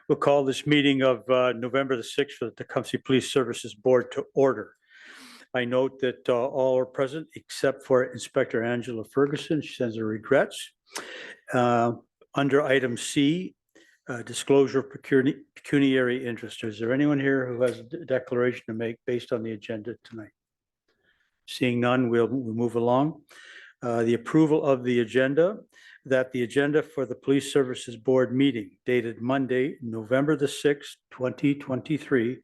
We'll call this meeting of November the 6th for the Tecumseh Police Services Board to order. I note that all are present except for Inspector Angela Ferguson. She sends her regrets. Under item C, disclosure of pecuniary interest. Is there anyone here who has a declaration to make based on the agenda tonight? Seeing none, we'll move along. The approval of the agenda, that the agenda for the Police Services Board meeting dated Monday, November the 6th, 2023,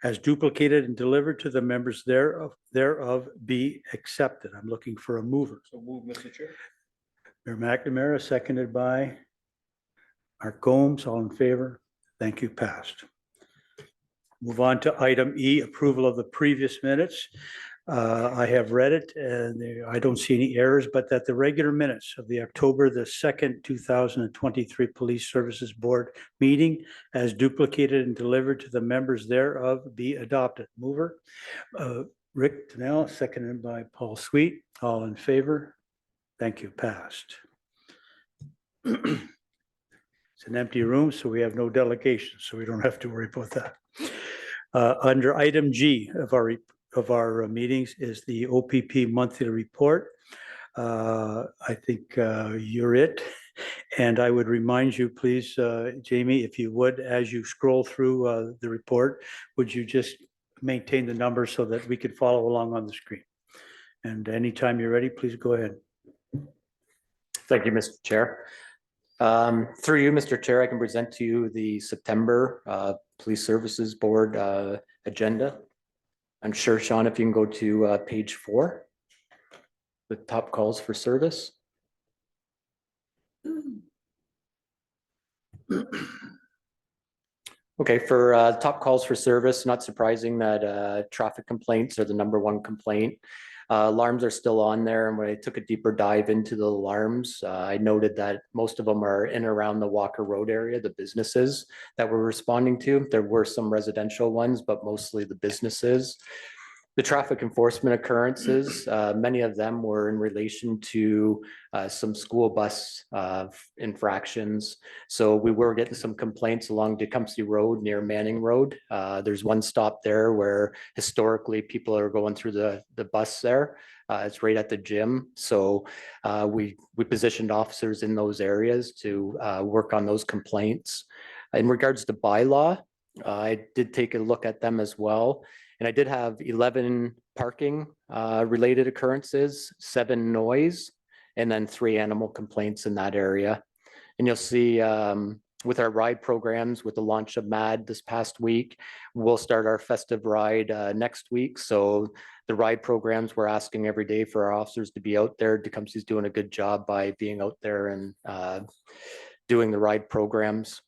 as duplicated and delivered to the members thereof be accepted. I'm looking for a mover. So move, Mr. Chair. Mayor McNamara, seconded by Mark Gomes. All in favor? Thank you. Passed. Move on to item E, approval of the previous minutes. I have read it and I don't see any errors, but that the regular minutes of the October the 2nd, 2023 Police Services Board meeting as duplicated and delivered to the members thereof be adopted. Mover, Rick Donnell, seconded by Paul Sweet. All in favor? Thank you. Passed. It's an empty room, so we have no delegation, so we don't have to worry about that. Under item G of our meetings is the OPP monthly report. I think you're it. And I would remind you, please, Jamie, if you would, as you scroll through the report, would you just maintain the numbers so that we could follow along on the screen? And anytime you're ready, please go ahead. Thank you, Mr. Chair. Through you, Mr. Chair, I can present to you the September Police Services Board agenda. I'm sure, Sean, if you can go to page 4, the top calls for service. Okay, for top calls for service, not surprising that traffic complaints are the #1 complaint. Alarms are still on there, and when I took a deeper dive into the alarms, I noted that most of them are in and around the Walker Road area, the businesses that we're responding to. There were some residential ones, but mostly the businesses. The traffic enforcement occurrences, many of them were in relation to some school bus infractions. So we were getting some complaints along Tecumseh Road near Manning Road. There's one stop there where historically people are going through the bus there. It's right at the gym. So we positioned officers in those areas to work on those complaints. In regards to bylaw, I did take a look at them as well. And I did have 11 parking related occurrences, 7 noise, and then 3 animal complaints in that area. And you'll see with our ride programs, with the launch of MAD this past week, we'll start our festive ride next week. So the ride programs, we're asking every day for our officers to be out there. Tecumseh's doing a good job by being out there and doing the ride programs.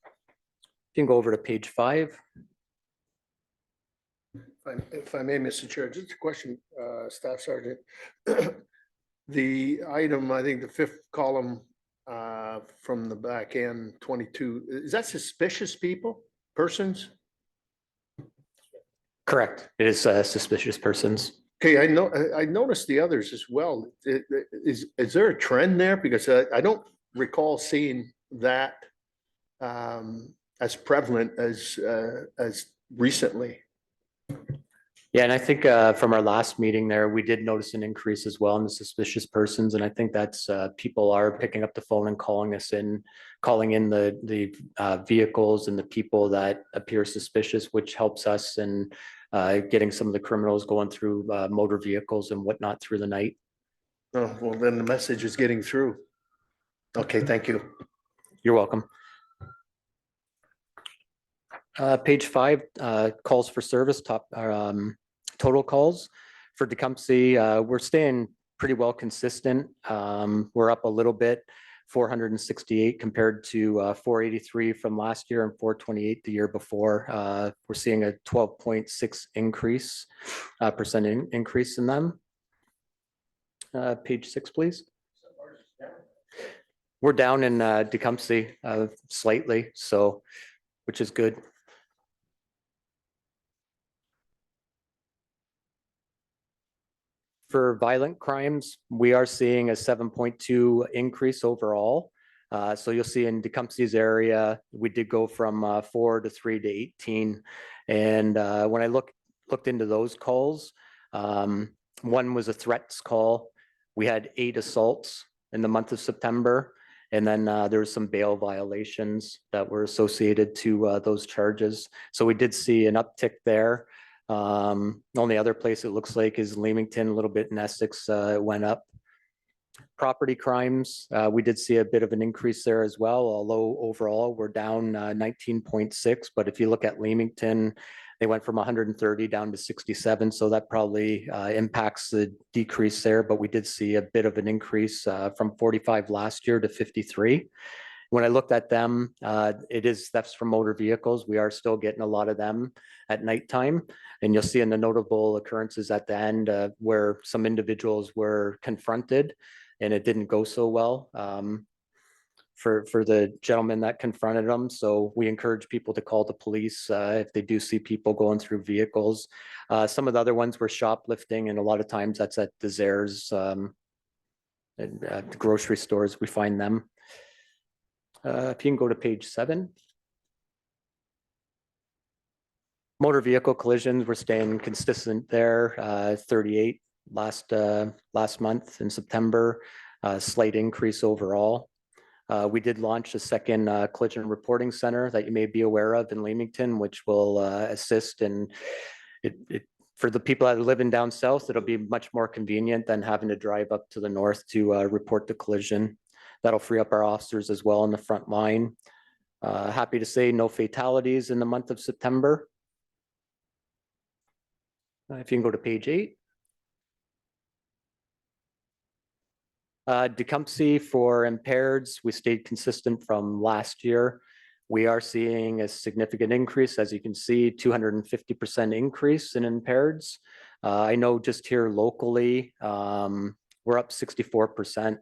You can go over to page 5. If I may, Mr. Chair, just a question, Staff Sergeant. The item, I think the 5th column from the back end, 22, is that suspicious persons? Correct. It is suspicious persons. Okay, I noticed the others as well. Is there a trend there? Because I don't recall seeing that as prevalent as recently. Yeah, and I think from our last meeting there, we did notice an increase as well in the suspicious persons. And I think that's people are picking up the phone and calling in the vehicles and the people that appear suspicious, which helps us in getting some of the criminals going through motor vehicles and whatnot through the night. Oh, well, then the message is getting through. Okay, thank you. You're welcome. Page 5, calls for service, total calls for Tecumseh. We're staying pretty well consistent. We're up a little bit, 468 compared to 483 from last year and 428 the year before. We're seeing a 12.6 percent increase in them. Page 6, please. We're down in Tecumseh slightly, so which is good. For violent crimes, we are seeing a 7.2 increase overall. So you'll see in Tecumseh's area, we did go from 4 to 3 to 18. And when I looked into those calls, one was a threats call. We had 8 assaults in the month of September. And then there was some bail violations that were associated to those charges. So we did see an uptick there. Only other place it looks like is Leamington, a little bit in Essex, it went up. Property crimes, we did see a bit of an increase there as well, although overall we're down 19.6. But if you look at Leamington, they went from 130 down to 67. So that probably impacts the decrease there. But we did see a bit of an increase from 45 last year to 53. When I looked at them, it is thefts from motor vehicles. We are still getting a lot of them at nighttime. And you'll see in the notable occurrences at the end where some individuals were confronted and it didn't go so well for the gentleman that confronted them. So we encourage people to call the police if they do see people going through vehicles. Some of the other ones were shoplifting, and a lot of times that's at the Zehrs and at the grocery stores, we find them. If you can go to page 7. Motor vehicle collisions, we're staying consistent there, 38 last month in September, slight increase overall. We did launch a second collision reporting center that you may be aware of in Leamington, which will assist in for the people that are living down south. It'll be much more convenient than having to drive up to the north to report the collision. That'll free up our officers as well on the front line. Happy to say no fatalities in the month of September. If you can go to page 8. Tecumseh for impaireds, we stayed consistent from last year. We are seeing a significant increase, as you can see, 250% increase in impaireds. I know just here locally, we're up 64%.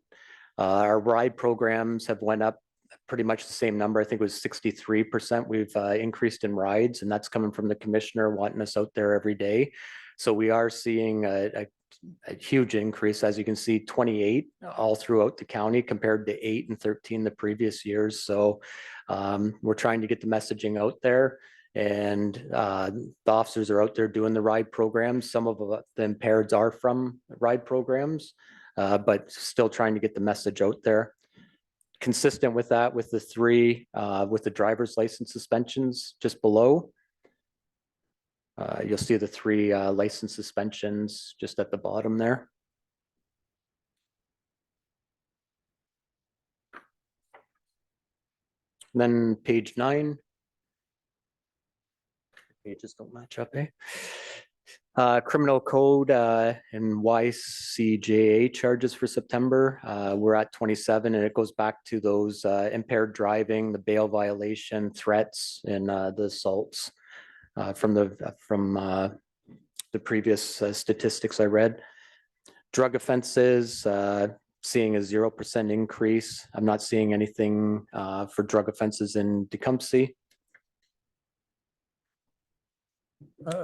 Our ride programs have went up pretty much the same number. I think it was 63% we've increased in rides, and that's coming from the commissioner wanting us out there every day. So we are seeing a huge increase, as you can see, 28 all throughout the county compared to 8 and 13 the previous years. So we're trying to get the messaging out there, and the officers are out there doing the ride programs. Some of the impaireds are from ride programs, but still trying to get the message out there. Consistent with that, with the 3, with the driver's license suspensions just below. You'll see the 3 license suspensions just at the bottom there. And then page 9. Pages don't match up, eh? Criminal code and YCJA charges for September. We're at 27, and it goes back to those impaired driving, the bail violation, threats, and the assaults from the previous statistics I read. Drug offenses, seeing a 0% increase. I'm not seeing anything for drug offenses in Tecumseh.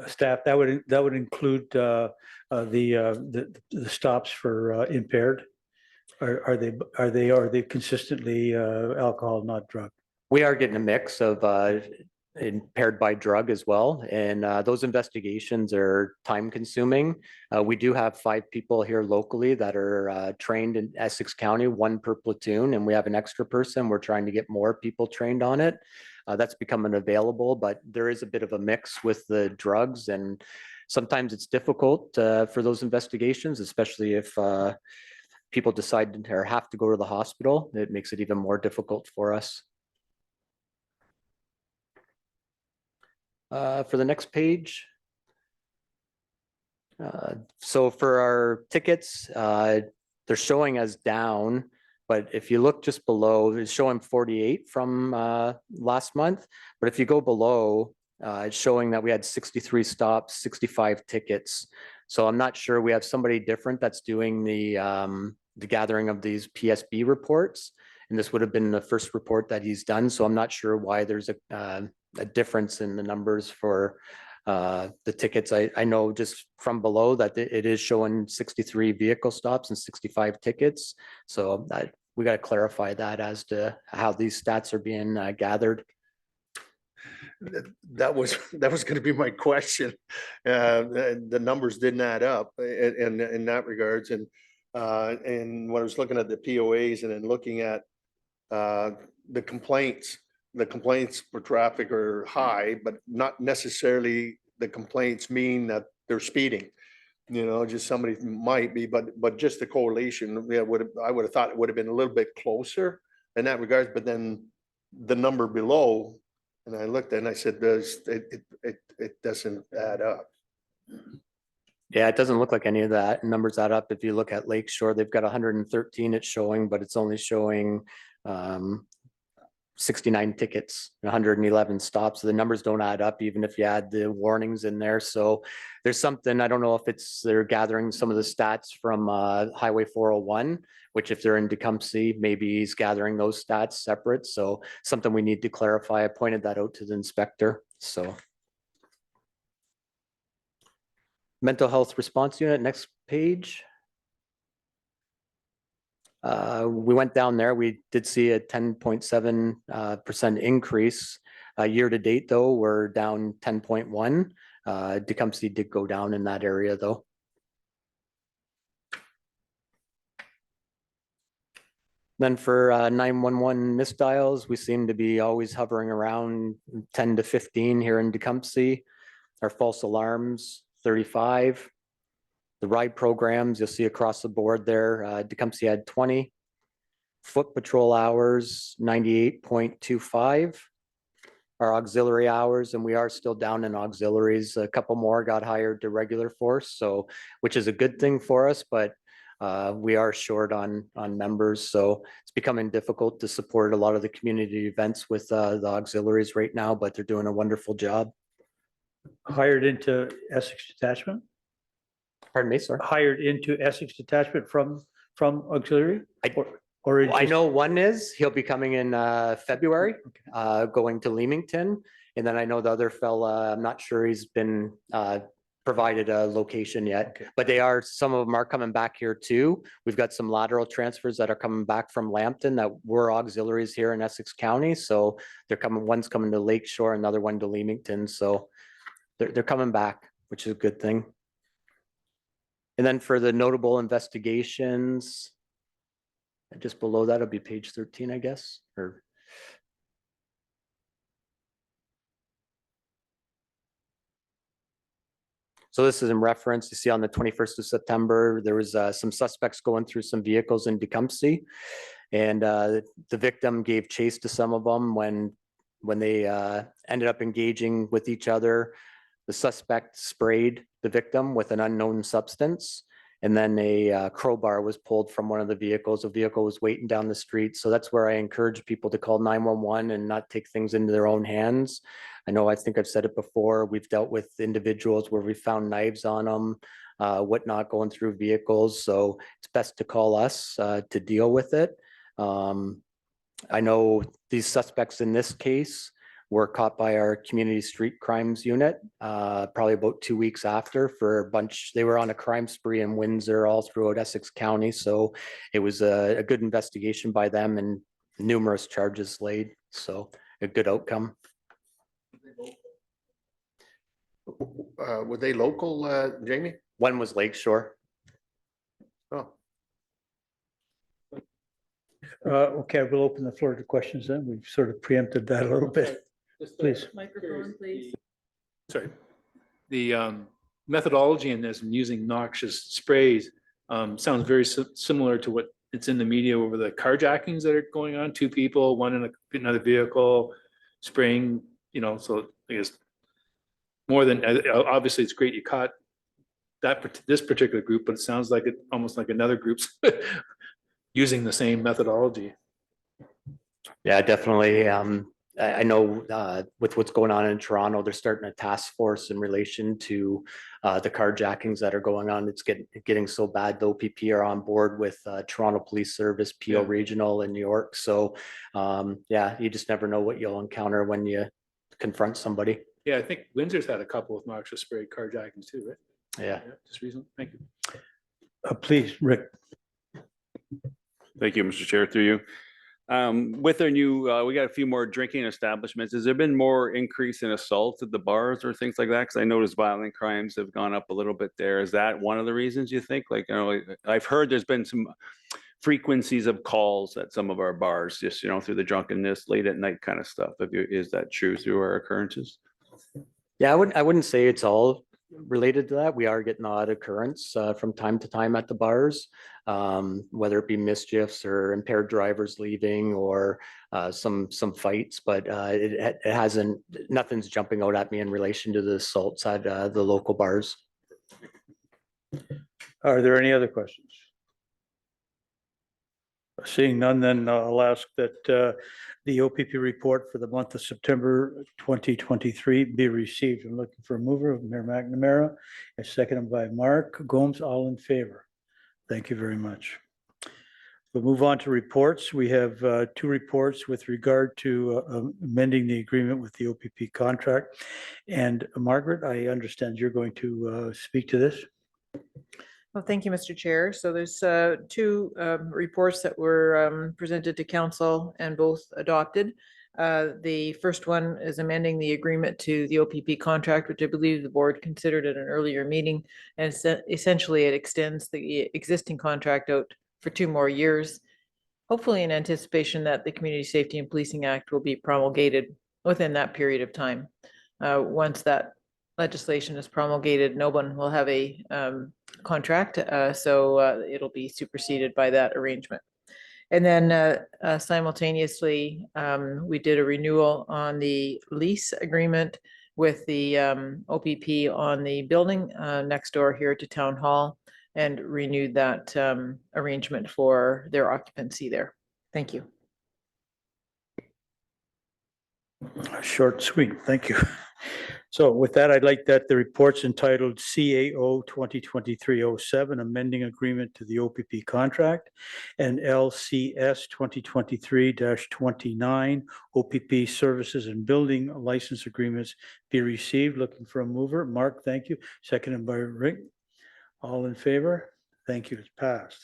Staff, that would include the stops for impaired. Are they consistently alcohol, not drug? We are getting a mix of impaired by drug as well, and those investigations are time consuming. We do have 5 people here locally that are trained in Essex County, 1 per platoon, and we have an extra person. We're trying to get more people trained on it. That's becoming available, but there is a bit of a mix with the drugs, and sometimes it's difficult for those investigations, especially if people decide or have to go to the hospital. It makes it even more difficult for us. For the next page. So for our tickets, they're showing as down, but if you look just below, it's showing 48 from last month. But if you go below, it's showing that we had 63 stops, 65 tickets. So I'm not sure, we have somebody different that's doing the gathering of these PSB reports. And this would have been the first report that he's done. So I'm not sure why there's a difference in the numbers for the tickets. I know just from below that it is showing 63 vehicle stops and 65 tickets. So we got to clarify that as to how these stats are being gathered. That was gonna be my question. The numbers didn't add up in that regards, and when I was looking at the POAs and then looking at the complaints for traffic are high, but not necessarily the complaints mean that they're speeding. You know, just somebody might be, but just the correlation, yeah, I would have thought it would have been a little bit closer in that regards, but then the number below, and I looked and I said, it doesn't add up. Yeah, it doesn't look like any of that numbers add up. If you look at Lakeshore, they've got 113 it's showing, but it's only showing 69 tickets, 111 stops. So the numbers don't add up, even if you add the warnings in there. So there's something, I don't know if it's, they're gathering some of the stats from Highway 401, which if they're in Tecumseh, maybe he's gathering those stats separate. So something we need to clarify. I pointed that out to the inspector. So. Mental health response unit, next page. We went down there. We did see a 10.7% increase. Year to date, though, we're down 10.1. Tecumseh did go down in that area, though. Then for 911 misdials, we seem to be always hovering around 10 to 15 here in Tecumseh. Our false alarms, 35. The ride programs, you'll see across the board there, Tecumseh had 20. Foot patrol hours, 98.25. Our auxiliary hours, and we are still down in auxiliaries. A couple more got hired to regular force, so which is a good thing for us, but we are short on members, so it's becoming difficult to support a lot of the community events with the auxiliaries right now, but they're doing a wonderful job. Hired into Essex Detachment? Pardon me, sir? Hired into Essex Detachment from auxiliary? I know one is, he'll be coming in February, going to Leamington. And then I know the other fella, I'm not sure he's been provided a location yet, Okay. but some of them are coming back here too. We've got some lateral transfers that are coming back from Lambton that were auxiliaries here in Essex County. So one's coming to Lakeshore, another one to Leamington. So they're coming back, which is a good thing. And then for the notable investigations, just below that, it'll be page 13, I guess, or. So this is in reference, you see on the 21st of September, there was some suspects going through some vehicles in Tecumseh. And the victim gave chase to some of them when they ended up engaging with each other. The suspect sprayed the victim with an unknown substance. And then a crowbar was pulled from one of the vehicles. The vehicle was waiting down the street. So that's where I encourage people to call 911 and not take things into their own hands. I think I've said it before. We've dealt with individuals where we found knives on them, whatnot going through vehicles. So it's best to call us to deal with it. I know these suspects in this case were caught by our community street crimes unit probably about 2 weeks after for a bunch. They were on a crime spree in Windsor all throughout Essex County. So it was a good investigation by them and numerous charges laid. So a good outcome. Were they local, Jamie? One was Lakeshore. Oh, Okay, we'll open the floor to questions then. We've sort of preempted that a little bit. Please. Microphone, please. Sorry. The methodology in this and using noxious sprays sounds very similar to what it's in the media over the carjackings that are going on. 2 people, one in another vehicle, spraying, so I guess more than, obviously it's great you caught this particular group, but it sounds like it almost like another group's using the same methodology. Yeah, definitely. I know with what's going on in Toronto, they're starting a task force in relation to the carjackings that are going on. It's getting so bad. The OPP are on board with Toronto Police Service, PO Regional in New York. So yeah, you just never know what you'll encounter when you confront somebody. Yeah, I think Windsor's had a couple of noxious spray carjackings too, right? Yeah. Just recently. Thank you. Please, Rick. Thank you, Mr. Chair, through you. With our new, we got a few more drinking establishments. Has there been more increase in assaults at the bars or things like that? Because I noticed violent crimes have gone up a little bit there. Is that one of the reasons you think? Like, I've heard there's been some frequencies of calls at some of our bars, just, through the drunkenness, late at night kind of stuff. Is that true through our occurrences? Yeah, I wouldn't say it's all related to that. We are getting odd occurrence from time to time at the bars, whether it be mischiefs or impaired drivers leaving or some fights, but it hasn't, nothing's jumping out at me in relation to the assaults at the local bars. Are there any other questions? Seeing none, then I'll ask that the OPP report for the month of September 2023 be received. I'm looking for a mover of Mayor McNamara, and seconded by Mark Gomes. All in favor? Thank you very much. We'll move on to reports. We have two reports with regard to amending the agreement with the OPP contract. And Margaret, I understand you're going to speak to this. Well, thank you, Mr. Chair. So there's two reports that were presented to council and both adopted. The first one is amending the agreement to the OPP contract, which I believe the board considered at an earlier meeting. And essentially it extends the existing contract out for 2 more years, hopefully in anticipation that the Community Safety and Policing Act will be promulgated within that period of time. Once that legislation is promulgated, no one will have a contract, so it'll be superseded by that arrangement. And then simultaneously, we did a renewal on the lease agreement with the OPP on the building next door here to Town Hall, and renewed that arrangement for their occupancy there. Thank you. Short, sweet. Thank you. So with that, I'd like that the reports entitled CAO 2023-07, amending agreement to the OPP contract, and LCS 2023-29, OPP services and building license agreements be received. Looking for a mover. Mark, thank you. Seconded by Rick. All in favor? Thank you. It's passed.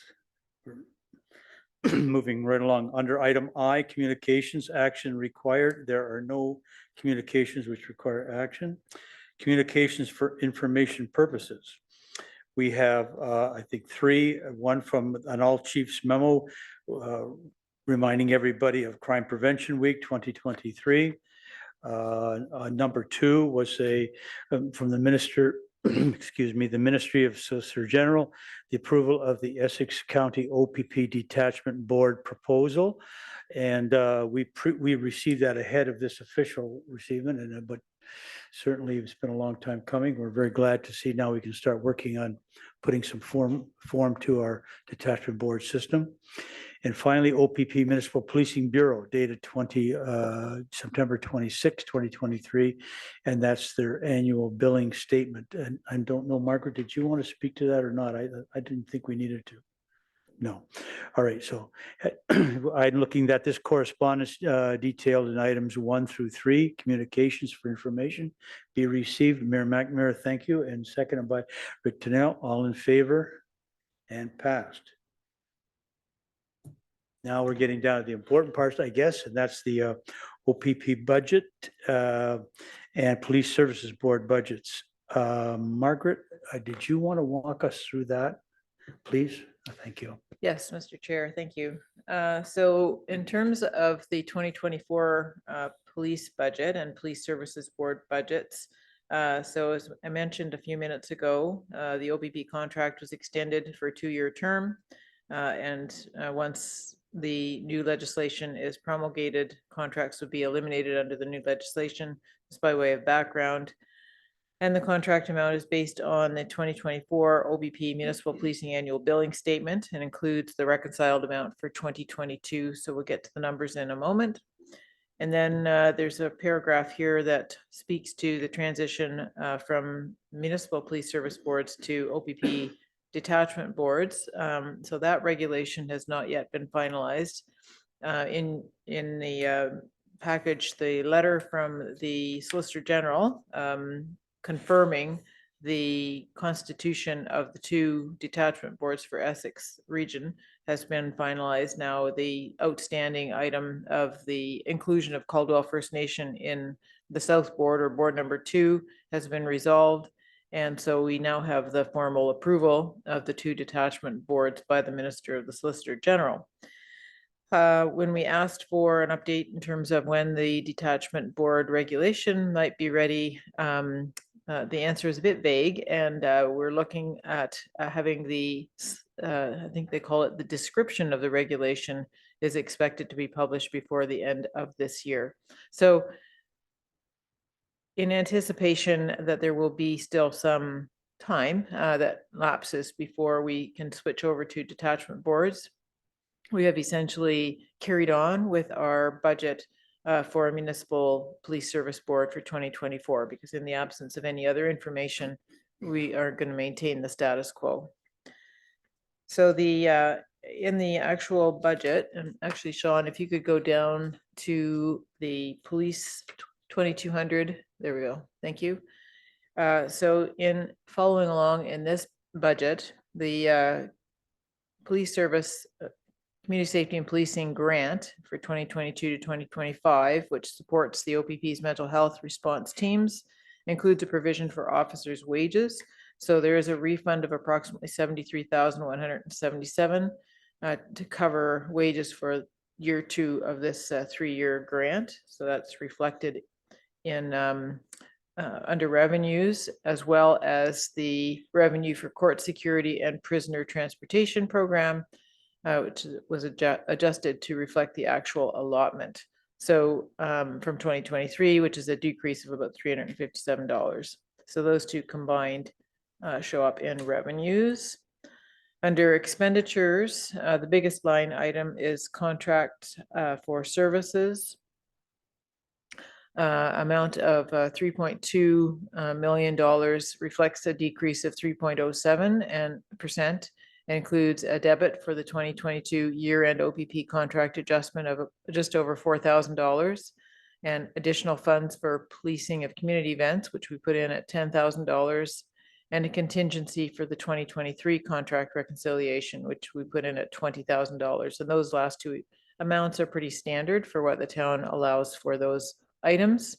Moving right along. Under item I, communications action required. There are no communications which require action. Communications for information purposes. We have, I think, 3, one from an all chiefs memo reminding everybody of Crime Prevention Week 2023. Number 2 was from the minister, excuse me, the Ministry of Solicitor General, the approval of the Essex County OPP Detachment Board proposal. And we received that ahead of this official receivement, but certainly it's been a long time coming. We're very glad to see now we can start working on putting some form to our detachment board system. And finally, OPP Municipal Policing Bureau, dated September 26, 2023, and that's their annual billing statement. And I don't know, Margaret, did you want to speak to that or not? I didn't think we needed to. No. All right. So I'm looking at this correspondence detailed in items 1 through 3, communications for information be received. Mayor McNamara, thank you. And seconded by Rick Tennell. All in favor? And passed. Now we're getting down to the important parts, I guess, and that's the OPP budget and Police Services Board budgets. Margaret, did you want to walk us through that, please? Thank you. Yes, Mr. Chair, thank you. So in terms of the 2024 police budget and Police Services Board budgets, so as I mentioned a few minutes ago, the OPP contract was extended for a 2-year term. And once the new legislation is promulgated, contracts would be eliminated under the new legislation. Just by way of background, and the contract amount is based on the 2024 OPP Municipal Policing Annual Billing Statement and includes the reconciled amount for 2022. So we'll get to the numbers in a moment. And then there's a paragraph here that speaks to the transition from municipal police service boards to OPP detachment boards. So that regulation has not yet been finalized. In the package, the letter from the Solicitor General confirming the constitution of the two detachment boards for Essex region has been finalized. Now, the outstanding item of the inclusion of Caldwell First Nation in the South Board, or Board number 2, has been resolved. And so we now have the formal approval of the two detachment boards by the Minister of the Solicitor General. When we asked for an update in terms of when the detachment board regulation might be ready, the answer is a bit vague, and we're looking at having the, I think they call it the description of the regulation, is expected to be published before the end of this year. So in anticipation that there will be still some time that lapses before we can switch over to detachment boards, we have essentially carried on with our budget for a municipal police service board for 2024, because in the absence of any other information, we are going to maintain the status quo. So the in the actual budget, and actually, Sean, if you could go down to the police 2200, there we go. Thank you. So in following along in this budget, the police service Community Safety and Policing grant for 2022 to 2025, which supports the OPP's mental health response teams, includes a provision for officers' wages. So there is a refund of approximately $73,177 to cover wages for year 2 of this 3-year grant. So that's reflected in under revenues, as well as the revenue for court security and prisoner transportation program, which was adjusted to reflect the actual allotment. So from 2023, which is a decrease of about $357. So those two combined show up in revenues. Under expenditures, the biggest line item is contract for services. Amount of $3.2 million reflects a decrease of 3.07% and includes a debit for the 2022 year-end OPP contract adjustment of just over $4,000, and additional funds for policing of community events, which we put in at $10,000, and a contingency for the 2023 contract reconciliation, which we put in at $20,000. And those last two amounts are pretty standard for what the town allows for those items.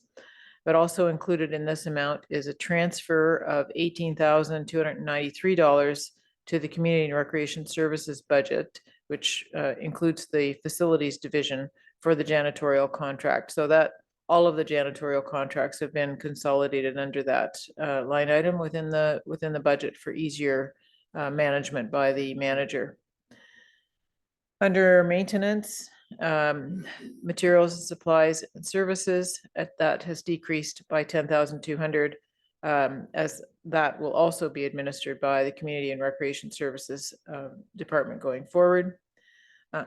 But also included in this amount is a transfer of $18,293 to the Community and Recreation Services budget, which includes the facilities division for the janitorial contract. So that all of the janitorial contracts have been consolidated under that line item within the budget for easier management by the manager. Under maintenance, materials and supplies and services, that has decreased by $10,200, as that will also be administered by the Community and Recreation Services Department going forward.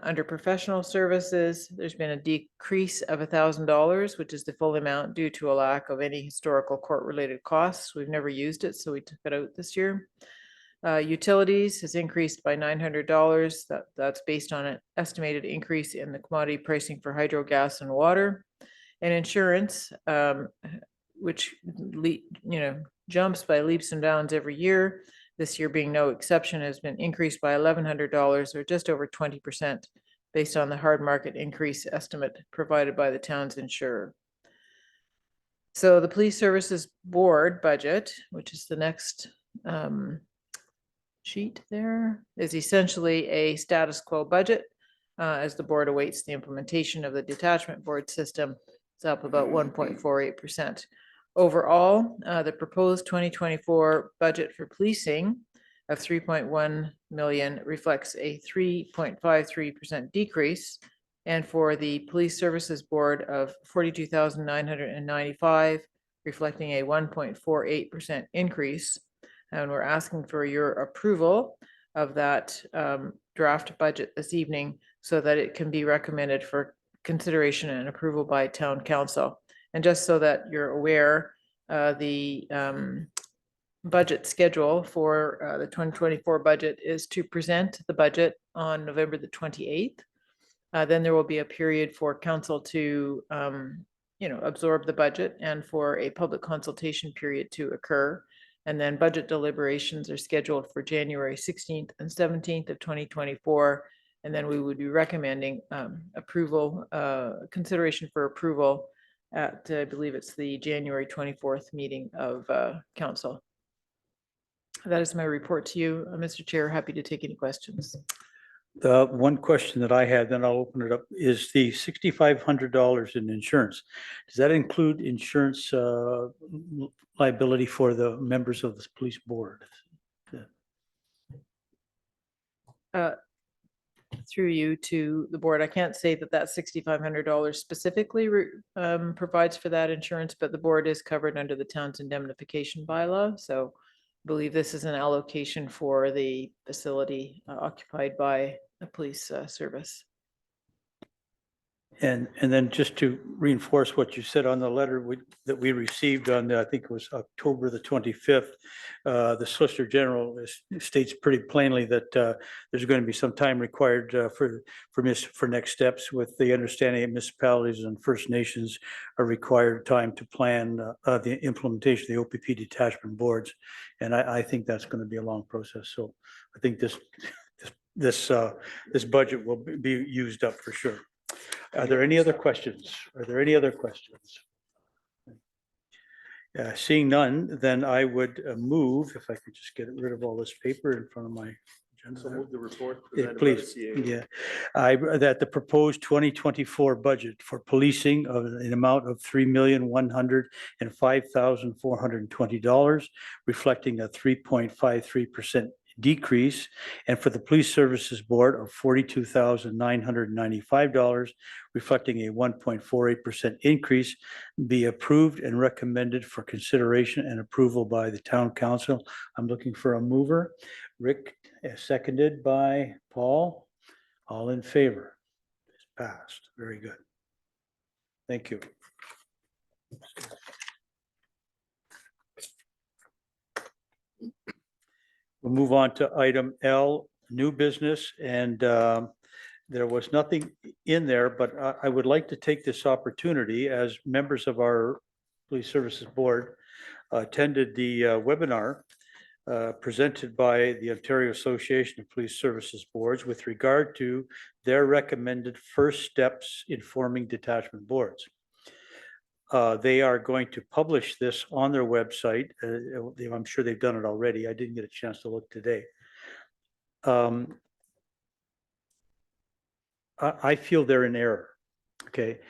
Under professional services, there's been a decrease of $1,000, which is the full amount due to a lack of any historical court-related costs. We've never used it, so we took it out this year. Utilities has increased by $900. That's based on an estimated increase in the commodity pricing for hydro, gas, and water. And insurance, which jumps by leaps and bounds every year, this year being no exception, has been increased by $1,100, or just over 20%, based on the hard market increase estimate provided by the town's insurer. So the Police Services Board budget, which is the next sheet there, is essentially a status quo budget as the board awaits the implementation of the detachment board system. It's up about 1.48%. Overall, the proposed 2024 budget for policing of $3.1 million reflects a 3.53% decrease, and for the Police Services Board of $42,995, reflecting a 1.48% increase. And we're asking for your approval of that draft budget this evening so that it can be recommended for consideration and approval by town council. And just so that you're aware, the budget schedule for the 2024 budget is to present the budget on November the 28th. Then there will be a period for council to absorb the budget and for a public consultation period to occur. And then budget deliberations are scheduled for January 16th and 17th of 2024. And then we would be recommending approval, consideration for approval at, I believe it's the January 24th meeting of council. That is my report to you, Mr. Chair. Happy to take any questions. The one question that I had, then I'll open it up, is the $6,500 in insurance. Does that include insurance liability for the members of the police board? Through you to the board, I can't say that that $6,500 specifically provides for that insurance, but the board is covered under the town's indemnification bylaw. So I believe this is an allocation for the facility occupied by the police service. And then just to reinforce what you said on the letter that we received on, I think it was October the 25th, the Solicitor General states pretty plainly that there's going to be some time required for next steps, with the understanding that municipalities and First Nations are required time to plan the implementation of the OPP detachment boards. And I think that's going to be a long process. So I think this budget will be used up for sure. Are there any other questions? Are there any other questions? Seeing none, then I would move, if I could just get rid of all this paper in front of my agenda. So move the report. Yeah, presented by the please. CAO. Yeah, that the proposed 2024 budget for policing of an amount of $3,105,420, reflecting a 3.53% decrease, and for the Police Services Board of $42,995, reflecting a 1.48% increase, be approved and recommended for consideration and approval by the Town Council. I'm looking for a mover. Rick, seconded by Paul. All in favor? It's passed. Very good. Thank you. We'll move on to item L, new business, and there was nothing in there, but I would like to take this opportunity, as members of our Police Services Board attended the webinar presented by the Ontario Association of Police Services Boards with regard to their recommended first steps in forming detachment boards. They are going to publish this on their website. I'm sure they've done it already. I didn't get a chance to look today. I feel they're in error. Okay.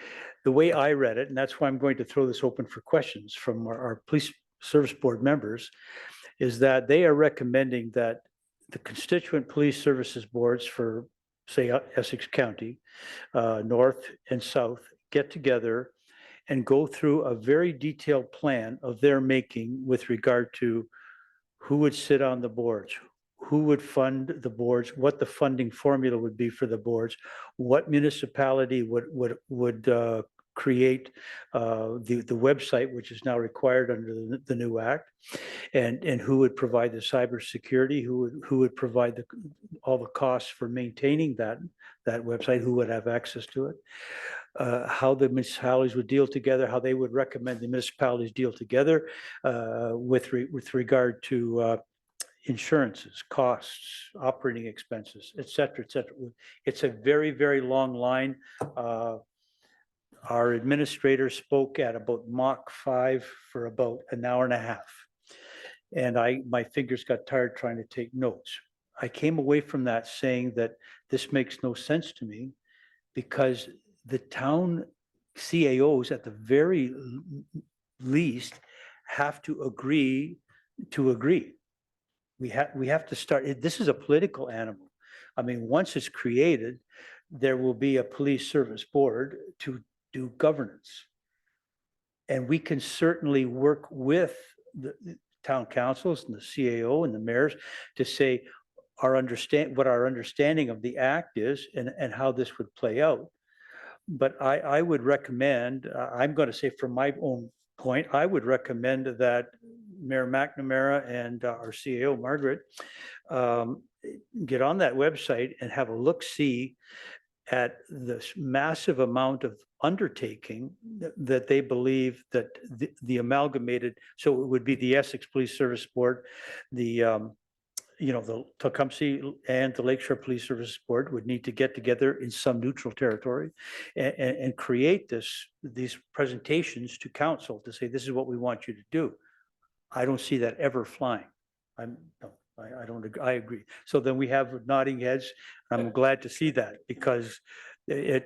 The way I read it, and that's why I'm going to throw this open for questions from our Police Service Board members, is that they are recommending that the constituent police services boards for, say, Essex County, North and South, get together and go through a very detailed plan of their making with regard to who would sit on the boards, who would fund the boards, what the funding formula would be for the boards, what municipality would create the website, which is now required under the new act, and who would provide the cybersecurity, who would provide all the costs for maintaining that website, who would have access to it. How the municipalities would deal together, how they would recommend the municipalities deal together with regard to insurances, costs, operating expenses, et cetera, et cetera. It's a very, very long line. Our administrator spoke at about Mach 5 for about an hour and a half. And my fingers got tired trying to take notes. I came away from that saying that this makes no sense to me, because the town CAOs at the very least have to agree to agree. We have to start, this is a political animal. I mean, once it's created, there will be a police service board to do governance. And we can certainly work with the town councils and the CAO and the mayors to say what our understanding of the act is and how this would play out. But I would recommend, I'm going to say from my own point, I would recommend that Mayor McNamara and our CAO, Margaret, get on that website and have a look-see at this massive amount of undertaking that they believe that the amalgamated, so it would be the Essex Police Service Board, the the Tecumseh and the Lakeshore Police Service Board would need to get together in some neutral territory and create these presentations to council to say, this is what we want you to do. I don't see that ever flying. No, I don't, I agree. So then we have nodding heads. I'm glad to see that because I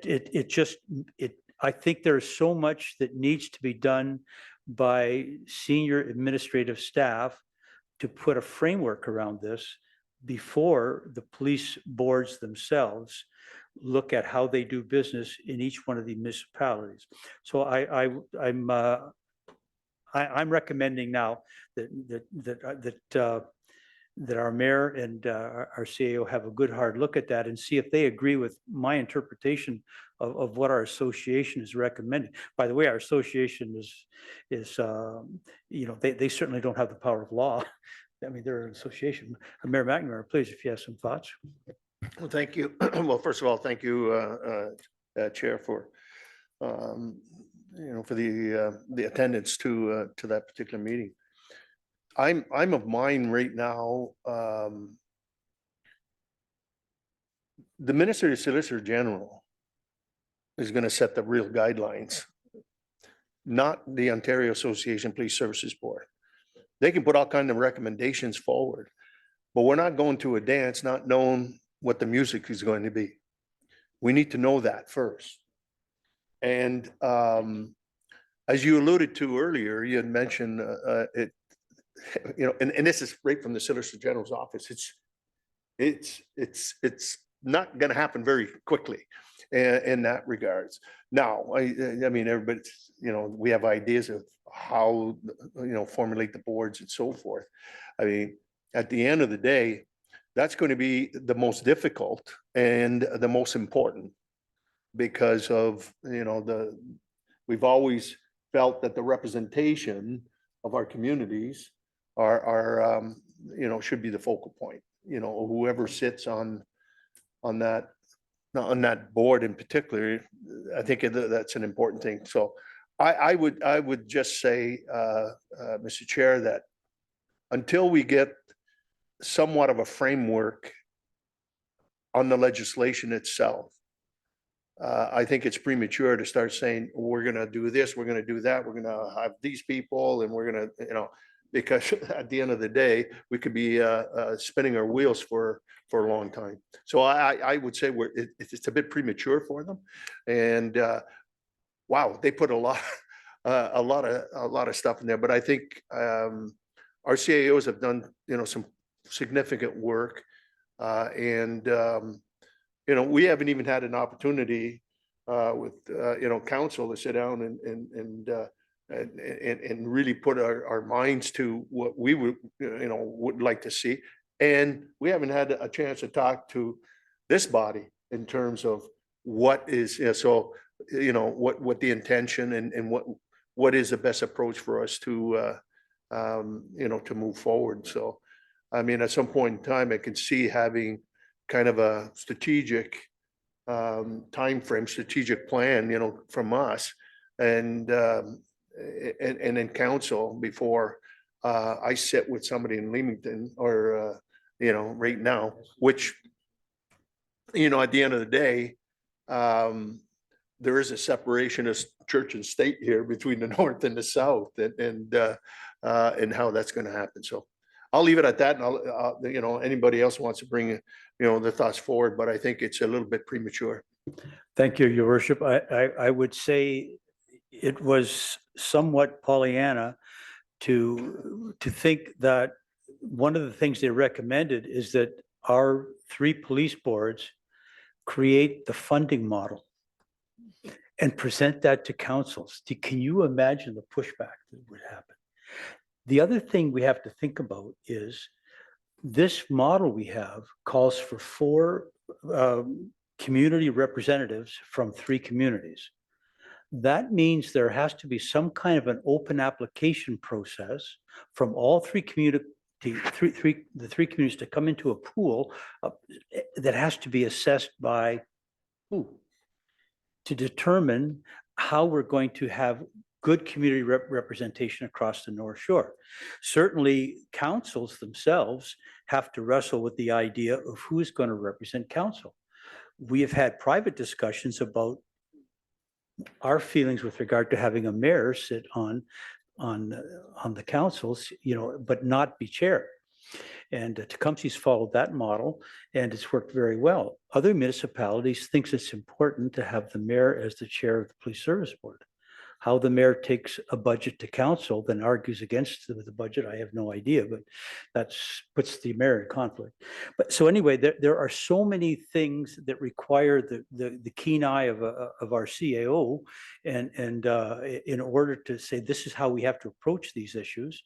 think there's so much that needs to be done by senior administrative staff to put a framework around this before the police boards themselves look at how they do business in each one of the municipalities. So I'm recommending now that our mayor and our CAO have a good hard look at that and see if they agree with my interpretation of what our association is recommending. By the way, our association is they certainly don't have the power of law. I mean, they're an association. Mayor McNamara, please, if you have some thoughts. Well, thank you. Well, first of all, thank you, Chair, for for the attendance to that particular meeting. I'm of mind right now. The Ministry of Solicitor General is going to set the real guidelines, not the Ontario Association Police Services Board. They can put all kinds of recommendations forward, but we're not going to a dance not knowing what the music is going to be. We need to know that first. And as you alluded to earlier, you had mentioned it, and this is right from the Solicitor General's office. It's not going to happen very quickly in that regards. Now, I mean, everybody, we have ideas of how, formulate the boards and so forth. I mean, at the end of the day, that's going to be the most difficult and the most important because of, we've always felt that the representation of our communities are should be the focal point. Whoever sits on that board in particular, I think that's an important thing. So I would just say, Mr. Chair, that until we get somewhat of a framework on the legislation itself, I think it's premature to start saying, we're going to do this, we're going to do that, we're going to have these people, and we're going to, because at the end of the day, we could be spinning our wheels for a long time. So I would say it's a bit premature for them. And wow, they put a lot of stuff in there. But I think our CAOs have done, some significant work. We haven't even had an opportunity with council to sit down and really put our minds to what we would like to see. And we haven't had a chance to talk to this body in terms of what is, what the intention and what is the best approach for us to to move forward. So, I mean, at some point in time, I can see having kind of a strategic timeframe, strategic plan, from us and in council before I sit with somebody in Leamington or, right now, which, at the end of the day, there is a separation of church and state here between the north and the south and how that's going to happen. So I'll leave it at that. And I'll, anybody else wants to bring, the thoughts forward, but I think it's a little bit premature. Thank you, Your Worship. I would say it was somewhat Pollyanna to think that one of the things they recommended is that our 3 police boards create the funding model and present that to councils. Can you imagine the pushback that would happen? The other thing we have to think about is this model we have calls for 4 community representatives from 3 communities. That means there has to be some kind of an open application process from all 3 communities, the 3 communities to come into a pool that has to be assessed by Who? To determine how we're going to have good community representation across the North Shore. Certainly, councils themselves have to wrestle with the idea of who is going to represent council. We have had private discussions about our feelings with regard to having a mayor sit on the councils, but not be chair. And Tecumseh's followed that model, and it's worked very well. Other municipalities thinks it's important to have the mayor as the chair of the police service board. How the mayor takes a budget to council, then argues against the budget, I have no idea, but that's puts the mayor in conflict. But so anyway, there are so many things that require the keen eye of our CAO, and in order to say this is how we have to approach these issues.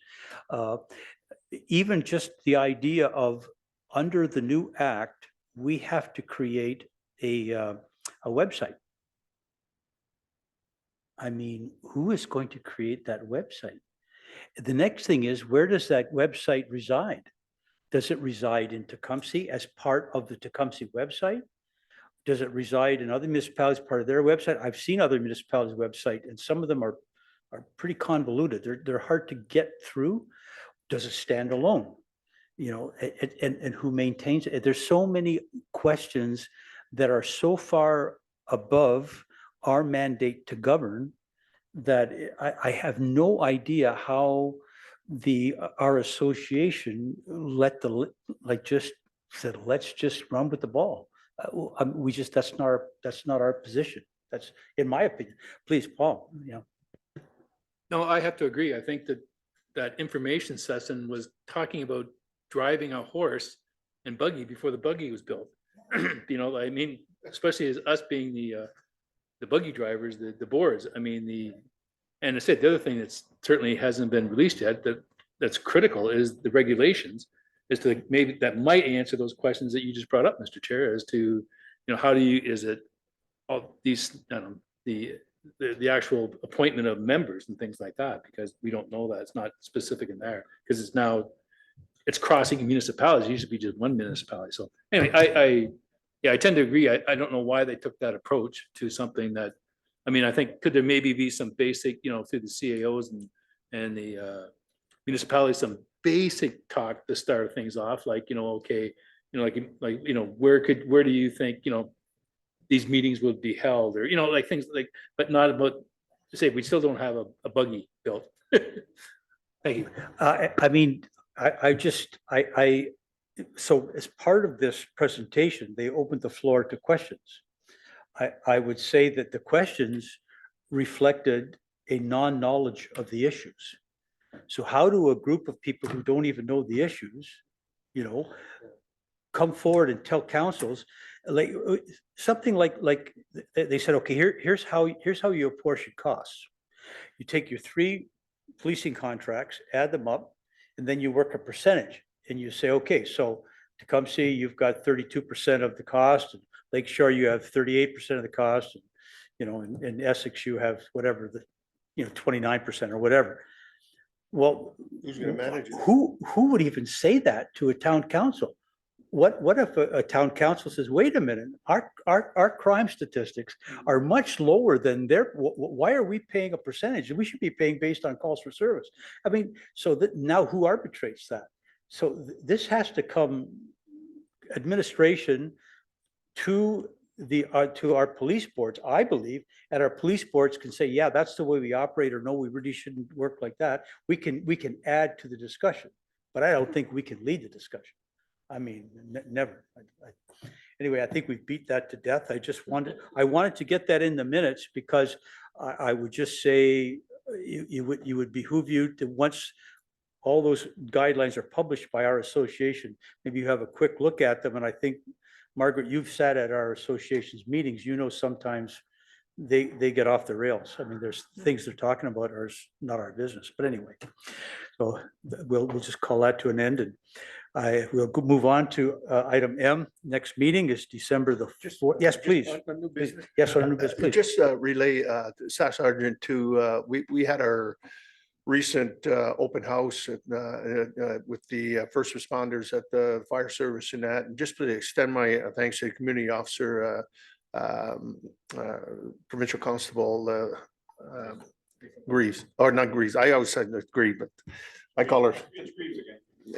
Even just the idea of under the new act, we have to create a website. I mean, who is going to create that website? The next thing is, where does that website reside? Does it reside in Tecumseh as part of the Tecumseh website? Does it reside in other municipalities, part of their website? I've seen other municipalities' website, and some of them are pretty convoluted. They're hard to get through. Does it stand alone? And who maintains it? There's so many questions that are so far above our mandate to govern that I have no idea how our association just said, let's just run with the ball. That's not our position. That's in my opinion. Please, Paul. No, I have to agree. I think that information session was talking about driving a horse and buggy before the buggy was built. I mean, especially as us being the buggy drivers, the boards. I mean, and I said the other thing that certainly hasn't been released yet that's critical is the regulations, is to maybe that might answer those questions that you just brought up, Mr. Chair, as to how do you, is it all these the actual appointment of members and things like that, because we don't know that. It's not specific in there because it's crossing municipalities. It used to be just one municipality. So anyway, I tend to agree. I don't know why they took that approach to something that, I mean, I think could there maybe be some basic, through the CAOs and the municipalities, some basic talk to start things off, like, okay, where do you think, these meetings would be held, or, like things like, but not about to say we still don't have a buggy built. Thank you. I mean, so as part of this presentation, they opened the floor to questions. I would say that the questions reflected a non-knowledge of the issues. So how do a group of people who don't even know the issues, come forward and tell councils, like something like they said, okay, here's how you apportion costs. You take your 3 policing contracts, add them up, and then you work a percentage, and you say, okay, so Tecumseh, you've got 32% of the cost, and Lakeshore, you have 38% of the cost, and in Essex, you have whatever 29% or whatever. Well, Who's going to manage it? Who would even say that to a town council? What if a town council says, wait a minute, our crime statistics are much lower than why are we paying a percentage? We should be paying based on calls for service. I mean, so that now who arbitrates that? So this has to come administration to our police boards, I believe, and our police boards can say, yeah, that's the way we operate, or no, we really shouldn't work like that. We can add to the discussion, but I don't think we can lead the discussion. I mean, never. Anyway, I think we beat that to death. I wanted to get that in the minutes because I would just say you would behoove you to, once all those guidelines are published by our association, maybe you have a quick look at them. And I think, Margaret, you've sat at our association's meetings, sometimes they get off the rails. I mean, there's things they're talking about are not our business, but anyway, so we'll just call that to an end, and we'll move on to item M. Next meeting is December the 4th. Yes, please. On new business. Yes, on new business, please. Just relay Staff Sergeant to, we had our recent open house with the first responders at the fire service and that, and just to extend my thanks to the community officer Provincial Constable Greaves, or not Greaves, I always said it's Greaves, but I call her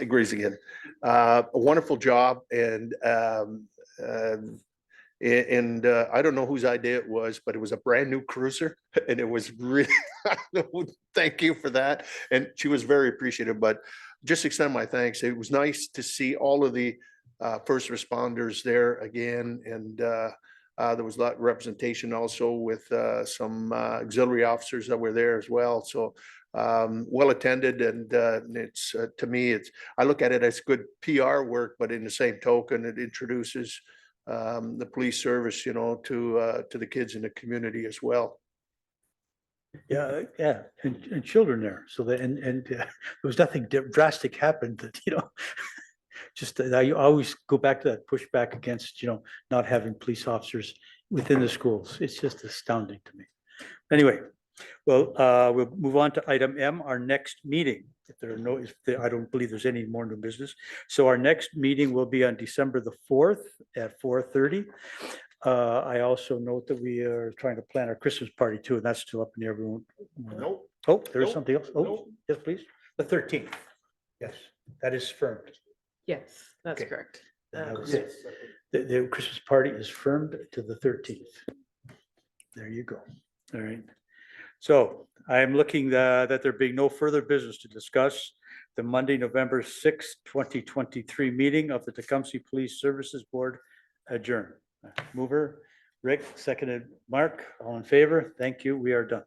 Greaves again. A wonderful job, and I don't know whose idea it was, but it was a brand new cruiser, and it was really, thank you for that. And she was very appreciative, but just extend my thanks. It was nice to see all of the first responders there again, and there was a lot of representation also with some auxiliary officers that were there as well. So well attended, and it's to me, I look at it as good PR work, but in the same token, it introduces the police service, you know, to the kids in the community as well. Yeah, yeah, and children there. So that, there was nothing drastic happened that, you know, just I always go back to that pushback against, you know, not having police officers within the schools. It's just astounding to me. Anyway, well, we'll move on to item M, our next meeting. If there are no, I don't believe there's any more new business. So our next meeting will be on December the 4th at 4:30. I also note that we are trying to plan our Christmas party too, and that's still up in the air. Everyone. Nope. Oh, there's Nope. something else. Oh, Nope. yes, please. The 13th. Yes, that is firmed. Yes, that's Okay. correct. That was it. The Christmas party is firmed to the 13th. There you go. All right. So I am looking that there being no further business to discuss, the Monday, November 6th, 2023 meeting of the Tecumseh Police Services Board adjourned. Mover, Rick, seconded Mark, all in favor? Thank you. We are done.